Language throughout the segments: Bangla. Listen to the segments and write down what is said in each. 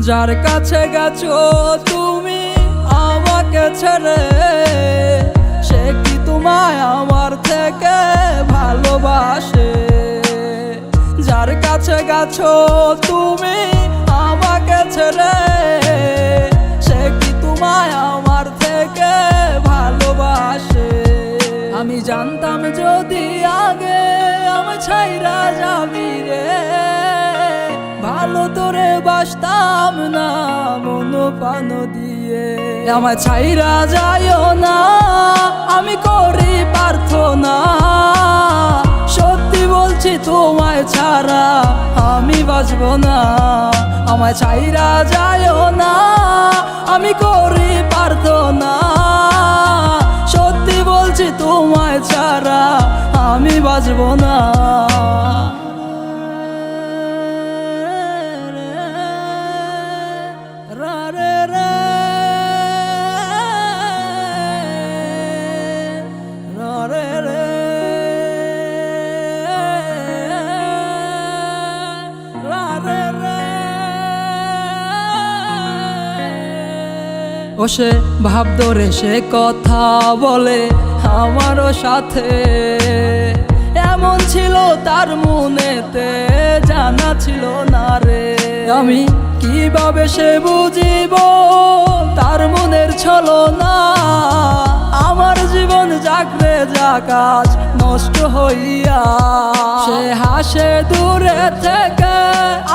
যার কাছে গেছো তুমি আমাকে ছেড়ে, সে কি তোমায় আমার থেকে ভালোবাসে? যার কাছে গেছো তুমি আমাকে ছেড়ে, সে কি তোমায় আমার থেকে ভালোবাসে? আমি জানতাম যদি আগে আমি ছাইরা যাবি রে, ভালো তোরে বাসতাম না মন প্রাণ দিয়ে। আমায় ছাইরা যাইও না, আমি করি প্রার্থনা, সত্যি বলছি তোমায় ছাড়া আমি বাঁচব না। আমায় ছাইরা যাইও না, আমি করি প্রার্থনা, সত্যি বলছি তোমায় ছাড়া আমি বাঁচব না। ও সে ভাব ধরে সে কথা বলে আমারও সাথে, এমন ছিল তার মনেতে জানা ছিল না রে। আমি কিভাবে সে বুঝিব তার মনের ছলনা, আমার জীবন জাগরে জাকাজ নষ্ট হইয়া। সে হাসে দূরে থেকে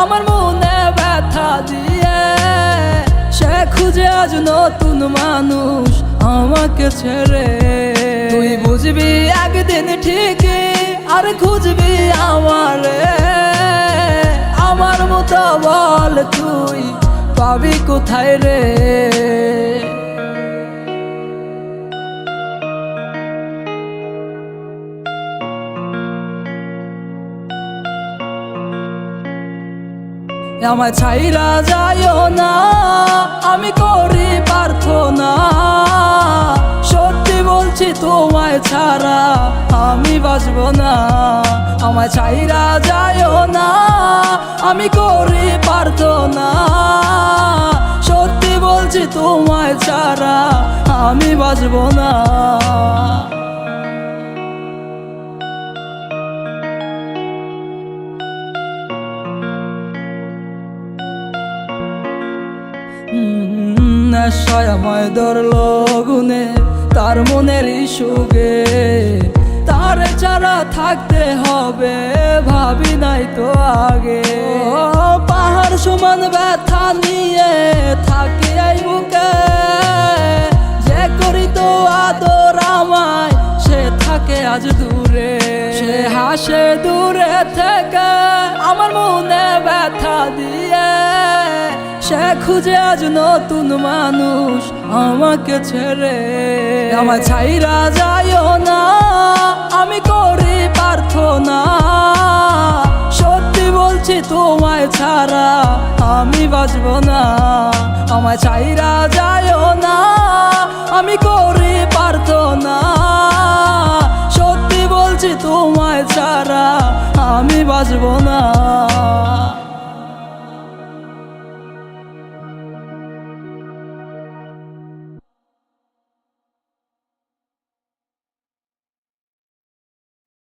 আমার মনে ব্যথা দিয়ে, সে খুঁজে আজ নতুন মানুষ আমাকে ছেড়ে। তুই বুঝবি একদিন ঠিকই আর খুঁজবি আমারে, আমার মতো বল তুই পাবি কোথায় রে? আমায় ছাইরা যাইও না, আমি করি প্রার্থনা, সত্যি বলছি তোমায় ছাড়া আমি বাঁচব না। আমায় ছাইরা যাইও না, আমি করি প্রার্থনা, সত্যি বলছি তোমায় ছাড়া আমি বাঁচব না। নেশায় আমায় ধরলো গুনে তার মনের সুগে, তার ছাড়া থাকতে হবে ভাবি নাই তো আগে। পাহাড় সমান ব্যথা নিয়ে থাকি এই বুকে, যে করি তো আদর আমায় সে থাকে আজ দূরে। সে হাসে দূরে থেকে আমার মনে ব্যথা দিয়ে, সে খুঁজে আজ নতুন মানুষ আমাকে ছেড়ে। আমায় ছাইরা যাইও না, আমি করি প্রার্থনা, সত্যি বলছি তোমায় ছাড়া আমি বাঁচব না। আমায় ছাইরা যাইও না, আমি করি প্রার্থনা, সত্যি বলছি তোমায় ছাড়া আমি বাঁচব না।